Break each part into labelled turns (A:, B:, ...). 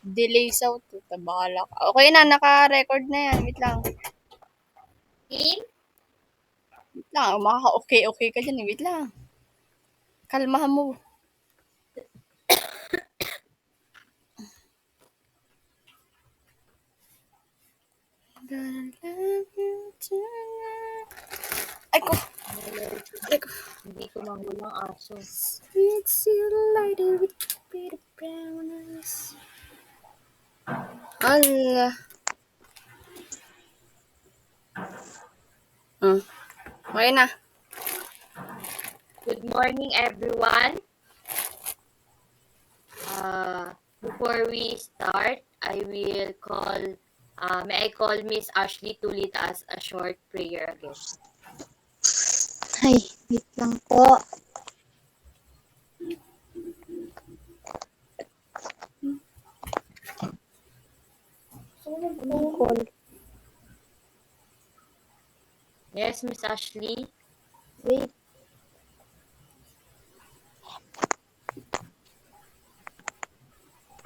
A: Delay sa to. Tabala ka. Okay na, naka-record na yan. Wait lang.
B: Game?
A: Wait lang. Makaka-okay ka dyan. Wait lang. Kalmahan mo. Ay ko. Ay ko.
B: Hindi ko mangulang aso.
A: Sweet silver lady with pretty brown eyes. Ala. Okay na.
B: Good morning, everyone. Before we start, may I call Miss Ashley to lead us a short prayer again.
C: Ay, wait lang po. Call.
B: Yes, Miss Ashley.
C: Wait.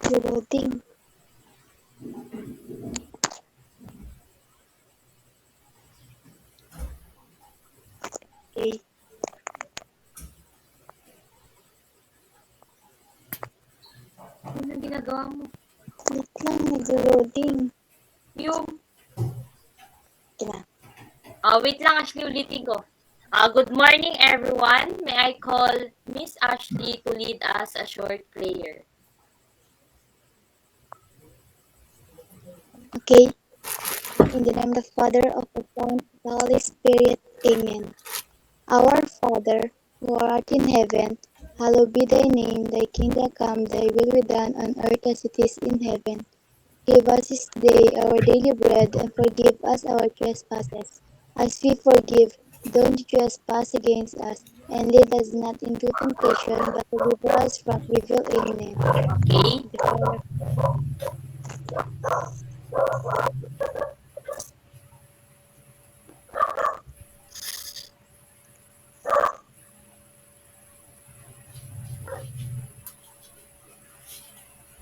C: Reloading. Okay.
B: Ano ang ginagawa mo?
C: Wait lang, nag-loading.
B: Yung...
C: Kaya.
B: wait lang, Ashley, ulitin ko. Good morning, everyone. May I call Miss Ashley to lead us a short prayer.
C: Okay. In the name of the Father, of the Son, of the Holy Spirit. Amen. Our Father, who art in heaven, hallowed be thy name. Thy kingdom come, thy will be done on earth as it is in heaven. Give us this day our daily bread, and forgive us our trespasses, as we forgive those who trespass against us. And lead us not into temptation, but deliver us from evil. Amen.
B: Okay?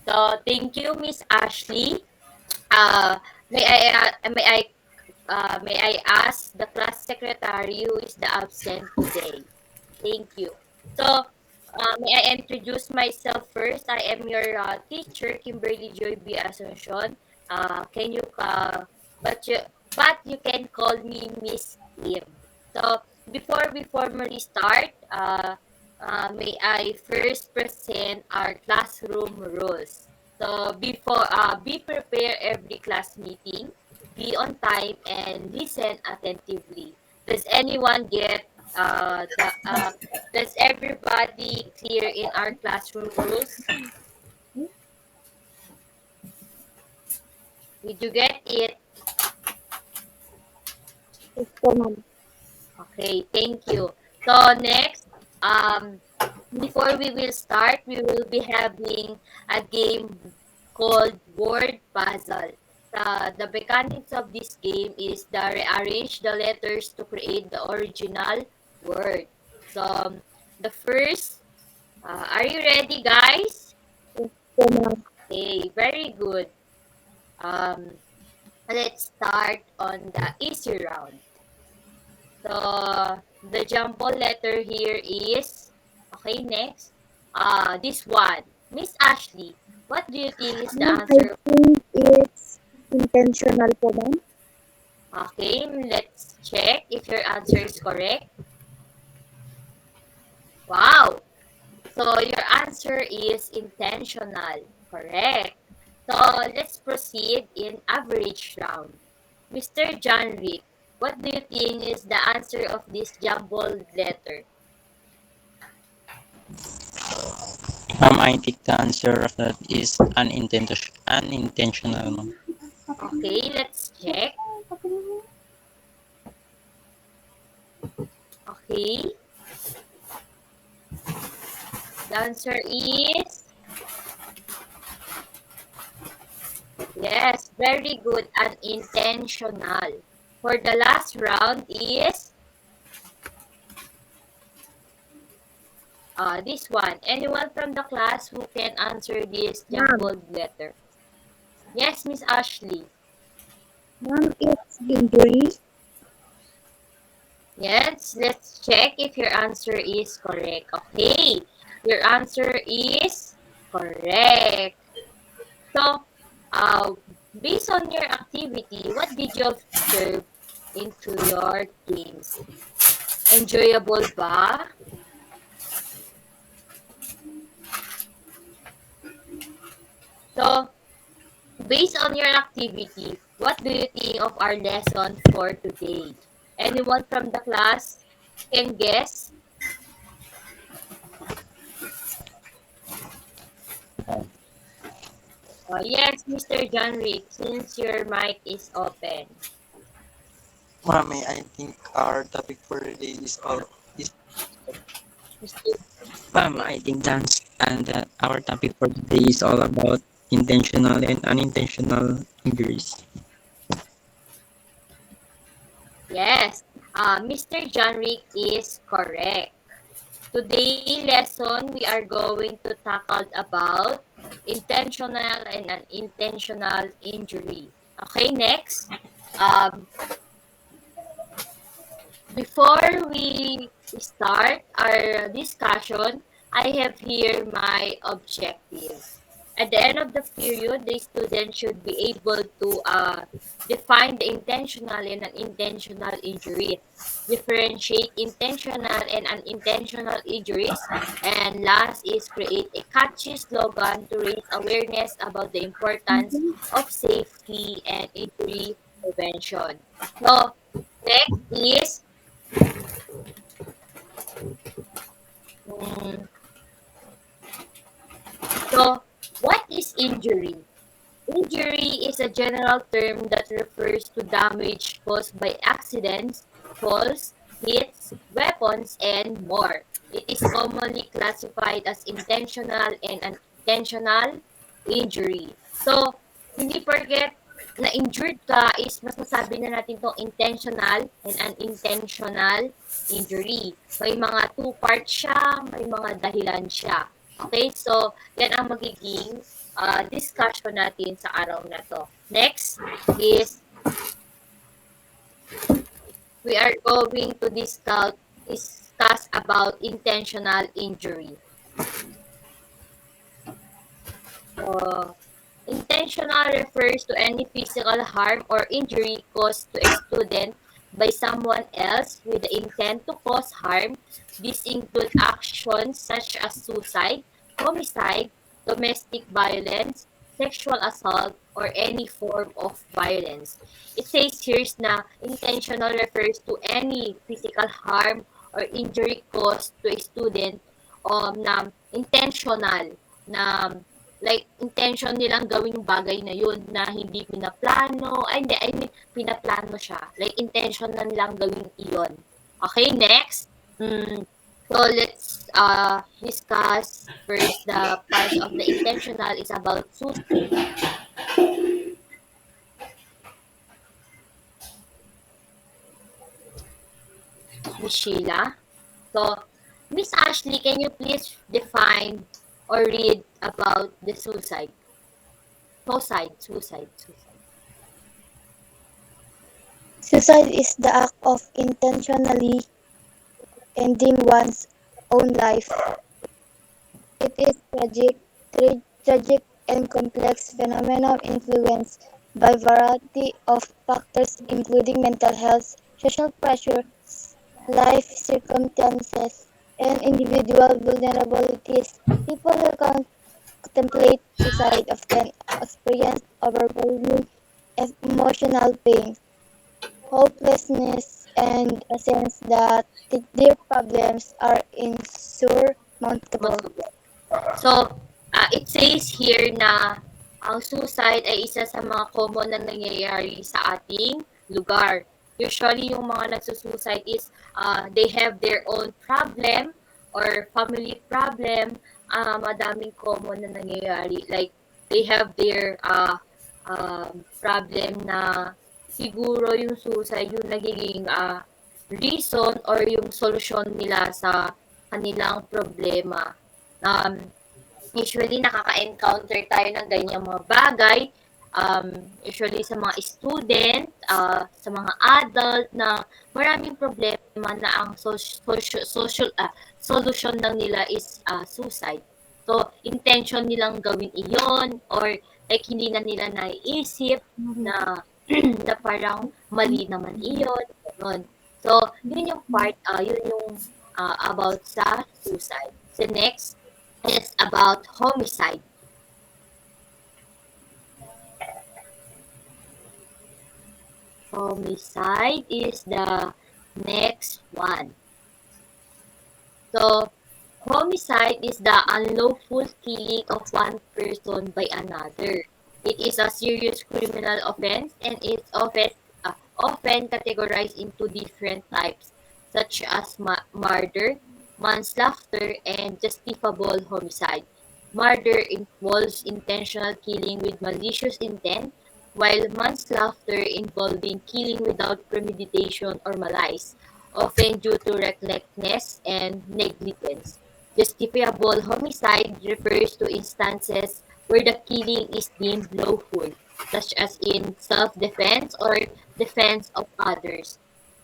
B: So, thank you, Miss Ashley. May I ask the class secretary who is the absent today? Thank you. So, may I introduce myself first? I am your teacher, Kimberly Joy B. Asuncion. Can you, but you, but you can call me Miss Kim. So, before we formally start, may I first present our classroom rules. So, be prepared every class meeting, be on time, and listen attentively. Does anyone get does everybody clear in our classroom rules? Did you get it?
C: Yes po, ma'am.
B: Okay, thank you. So next, before we will start, we will be having a game called Word Puzzle. The mechanics of this game is to rearrange the letters to create the original word. So the first, are you ready, guys?
C: Yes po, ma'am.
B: Okay, very good. Let's start on the easy round. So, the jumbo letter here is, okay, next. This one. Miss Ashley, what do you think is the
C: Ma'am, I
B: answer?
C: think it's intentional po, ma'am.
B: Okay, let's check if your answer is correct. Wow! So, your answer is intentional. Correct. So, let's proceed in average round. Mr. John Rick, what do you think is the answer of this jumbled letter?
D: I think the answer of that is unintentional. Ma'am.
B: Okay, let's check. Okay. The answer is yes, very good, unintentional. For the last round is this one. Anyone from the class who can answer this
C: Ma'am,
B: jumbled letter? Yes, Miss Ashley.
C: Ma'am, it's injury.
B: Yes, let's check if your answer is correct. Okay, your answer is correct. So, uh, based on your activity, what did you observe into your games? Enjoyable ba? So, based on your activity, what do you think of our lesson for today? Anyone from the class can guess? Yes, Mr. John Rick, since your mic is open.
D: I think our topic for today is
B: Mr.
D: I think that's and that our topic for today is all about intentional and unintentional injuries.
B: Yes, Mr. John Rick is correct. Today lesson, we are going to tackle about intentional and unintentional injury. Okay, next. Um, Before we start our discussion, I have here my objectives. At the end of the period, the student should be able to define the intentional and unintentional injury, differentiate intentional and unintentional injuries, and last is create a catchy slogan to raise awareness about the importance of safety and injury prevention. So, next is Mm, So, what is injury? Injury is a general term that refers to damage caused by accidents, falls, hits, weapons, and more. It is commonly classified as intentional and unintentional injury. So, hindi porket na-injured ka is mas masabi na natin itong intentional and unintentional injury. May mga two parts siya, may mga dahilan siya. Okay, so yan ang magiging discussion natin sa araw na to. Next is we are going to discuss about intentional injury. Uh, Intentional refers to any physical harm or injury caused to a student by someone else with the intent to cause harm. These include actions such as suicide, homicide, domestic violence, sexual assault, or any form of violence. It says here na intentional refers to any physical harm or injury caused to a student na intentional na like intention nilang gawin yung bagay na yun na hindi pinaplano, ay hindi, I mean, pinaplano siya. Like intention na nilang gawin iyon. Okay, next. So let's discuss first the part of the intentional is about suicide. Miss Sheila. So, Miss Ashley, can you please define or read about the suicide? Suicide.
C: Suicide is the act of intentionally ending one's own life. It is tragic and complex phenomenon influenced by variety of factors including mental health, social pressure, life circumstances, and individual vulnerabilities. People who contemplate suicide often experience overwhelming emotional pain, hopelessness, and a sense that their problems are insurmountable.
B: So, it says here na ang suicide ay isa sa mga common na nangyayari sa ating lugar. Usually, yung mga nagsusuicide is they have their own problem or family problem. Madaming common na nangyayari. Like, they have their problem na siguro yung suicide yung nagiging reason or yung solusyon nila sa kanilang problema. Usually nakaka-encounter tayo ng ganyang mga bagay usually sa mga student, sa mga adult na maraming problema na ang solution lang nila is suicide. So, intention nilang gawin iyon or like hindi na nila naiisip na na parang mali naman iyon. Ganun. So, yun yung part, yun yung about sa suicide. The next is about homicide. Homicide is the next one. So, homicide is the unlawful killing of one person by another. It is a serious criminal offense and it's often categorized into different types, such as murder, manslaughter, and justifiable homicide. Murder involves intentional killing with malicious intent, while manslaughter involving killing without premeditation or malice, often due to recklessness and negligence. Justifiable homicide refers to instances where the killing is deemed lawful, such as in self-defense or defense of others.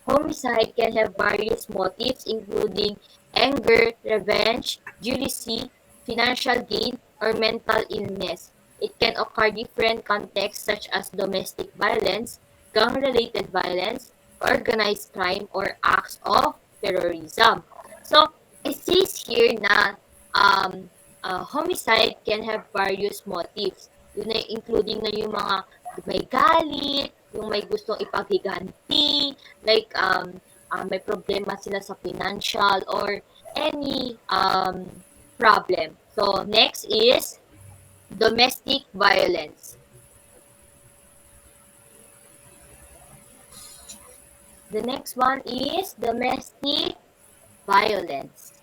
B: Homicide can have various motives, including anger, revenge, jealousy, financial gain, or mental illness. It can occur in different contexts such as domestic violence, gang-related violence, organized crime, or acts of terrorism. So, it says here na homicide can have various motives. Yun na, including na yung mga may galit, yung may gustong ipaghiganti, like may problema sila sa financial or any problem. So, next is domestic violence. The next one is domestic violence.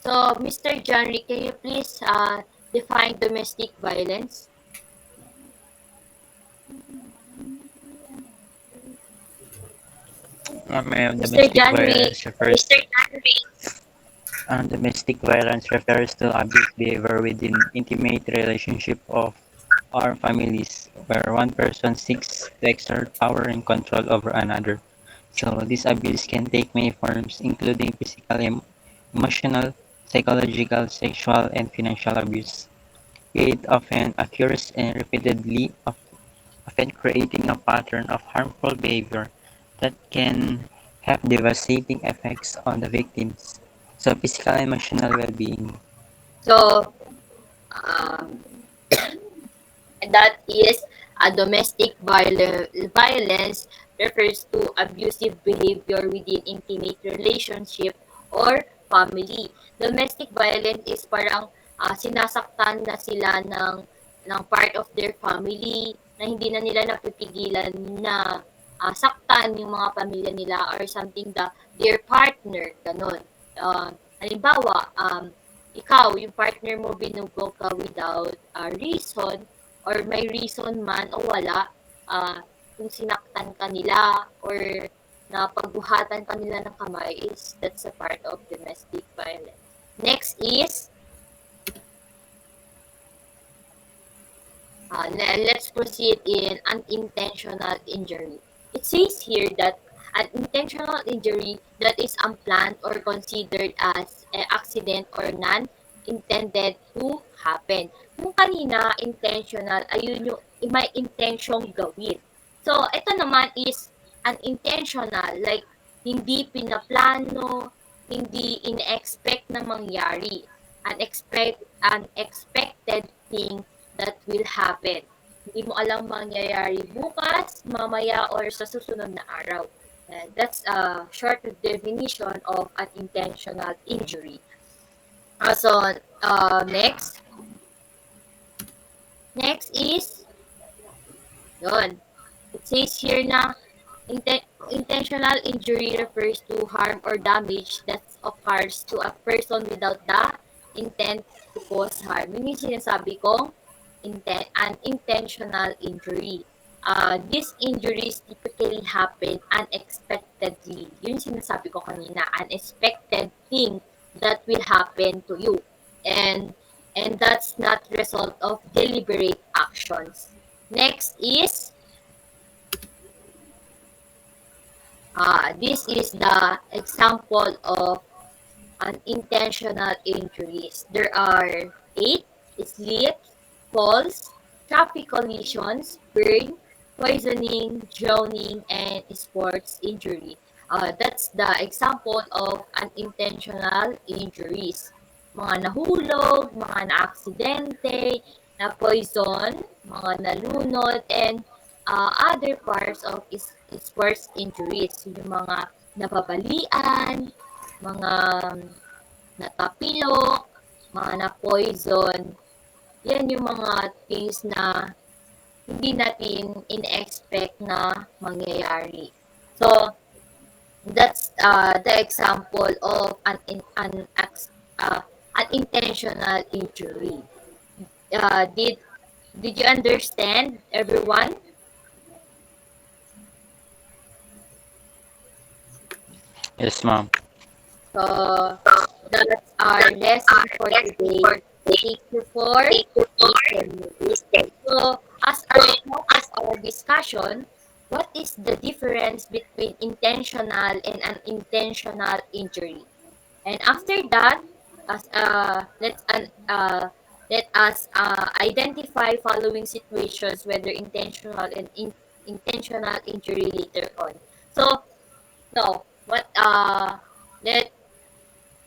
B: So, Mr. Johnny, can you please define domestic violence? Mr. Johnny,
D: Domestic violence refers to abuse behavior within intimate relationship of our families, where one person seeks to exert power and control over another. So this abuse can take many forms, including physical, emotional, psychological, sexual, and financial abuse. It often occurs and repeatedly, often creating a pattern of harmful behavior that can have devastating effects on the victims. So physical and emotional well-being.
B: So, um, that is a domestic violence refers to abusive behavior within intimate relationship or family. Domestic violence is parang sinasaktan na sila ng part of their family na hindi na nila napipigilan na saktan yung mga pamilya nila or something their partner, ganun. Halimbawa, ikaw, yung partner mo binugbog ka without reason or may reason man o wala, kung sinaktan ka nila or napagbuhatan ka nila ng kamay that's a part of domestic violence. Next is, let's proceed in unintentional injury. It says here that an intentional injury that is unplanned or considered as an accident or non-intended to happen. Yung kanina, intentional, ayun yung may intensyong gawin. So, ito naman is unintentional, like hindi pinaplano, hindi in-expect na mangyari. Unexpected thing that will happen. Hindi mo alam mangyayari bukas, mamaya, or sa susunod na araw. That's a short definition of an intentional injury. So, next. Next is, yun. It says here na, intentional injury refers to harm or damage that occurs to a person without the intent to cause harm. Yun yung sinasabi kong unintentional injury. These injuries typically happen unexpectedly. Yun sinasabi ko kanina, unexpected thing that will happen to you. And that's not result of deliberate act. actions. Next is, this is the example of unintentional injuries. There are 8: slips, falls, traffic collisions, burn, poisoning, drowning, and sports injury. That's the example of unintentional injuries. Mga nahulog, mga na-aksidente, na-poison, mga nalunod, and other parts of sports injuries. Yung mga nababalian, mga natapilok, mga na-poison. Yan yung mga things na hindi natin in-expect na mangyayari. So, that's the example of unintentional injury. Did you understand, everyone?
D: Yes, ma'am.
B: So, that's our lesson for today. Thank you for listening. So, as our focus our discussion, what is the difference between intentional and unintentional injury? And after that, as let us identify following situations, whether intentional and intentional injury later on. So, no, what let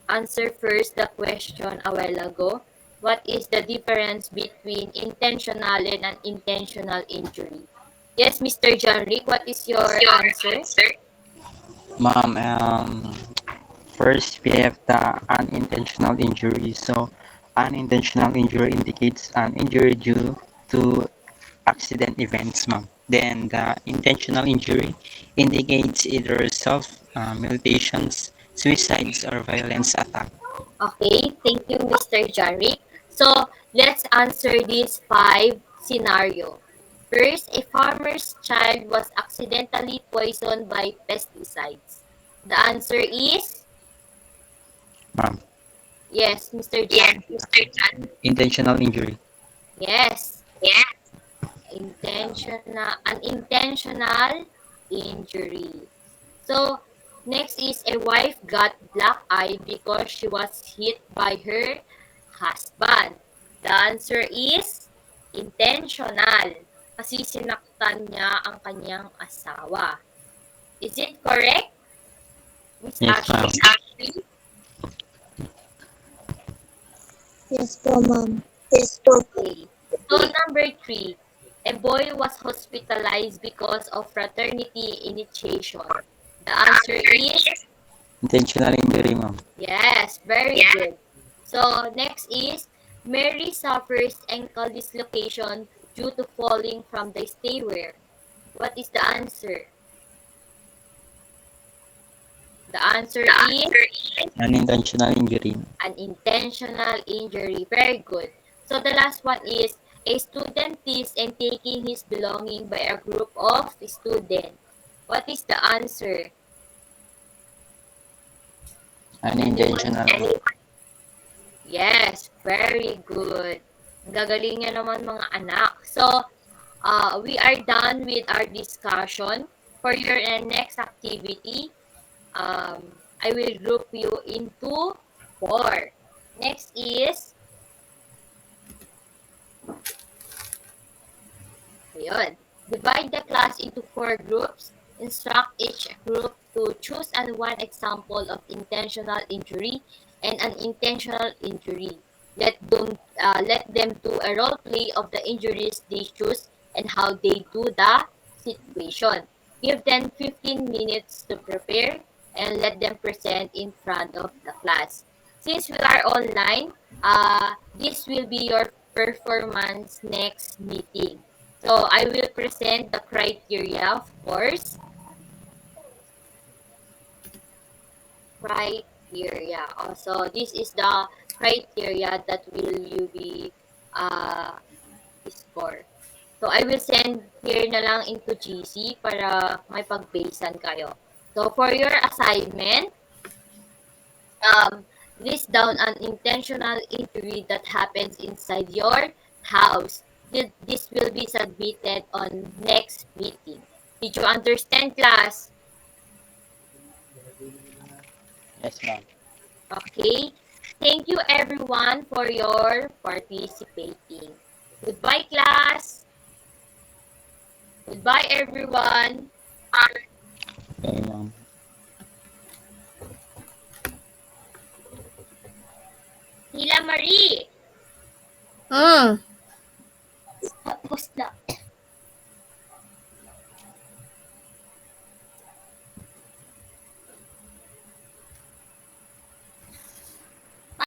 B: answer first the question a while ago. What is the difference between intentional and unintentional injury? Yes, Mr. John Rick, what is your answer?
D: Ma'am, first we have the unintentional injury. So, unintentional injury indicates an injury due to accident events, ma'am. Then the intentional injury indicates either self-mutilations, suicides, or violence attack.
B: Okay, thank you, Mr. Jarrick. So, let's answer these 5 scenario. First, a farmer's child was accidentally poisoned by pesticides. The answer is
D: Ma'am,
B: yes, Mr. John.
D: intentional injury.
B: Yes. Unintentional injury. So, next is a wife got black eye because she was hit by her husband. The answer is intentional. Kasi sinaktan niya ang kanyang asawa. Is it correct? Miss
D: Yes, ma'am.
B: Ashley?
C: Yes po, ma'am.
B: Okay. So, number 3. A boy was hospitalized because of fraternity initiation. The answer is
D: Intentional injury, ma'am.
B: yes, very good. So, next is Mary suffers ankle dislocation due to falling from the stairway. What is the answer? The answer is
D: Unintentional injury.
B: unintentional injury. Very good. So, the last one is a student is and taking his belonging by a group of students. What is the answer?
D: Unintentional.
B: Yes, very good. Ang gagaling niya naman mga anak. So, we are done with our discussion. For your next activity, I will group you into 4. Next is, ayun, divide the class into 4 groups. Instruct each group to choose one example of intentional injury and unintentional injury. Let them do a role play of the injuries they choose and how they do the situation. Give them 15 minutes to prepare and let them present in front of the class. Since we are online, this will be your performance next meeting. So I will present the criteria, of course. Criteria. Also, this is the criteria that will you be score. So, I will send here na lang into GC para may pag-basean kayo. So, for your assignment, list down an intentional injury that happens inside your house. this will be submitted on next meeting. Did you understand, class?
D: Yes, ma'am.
B: Okay. Thank you everyone for your participating. Goodbye, class. Goodbye, everyone.
D: Okay, ma'am.
B: Hila Marie.
A: Hmm.
B: Tapos na.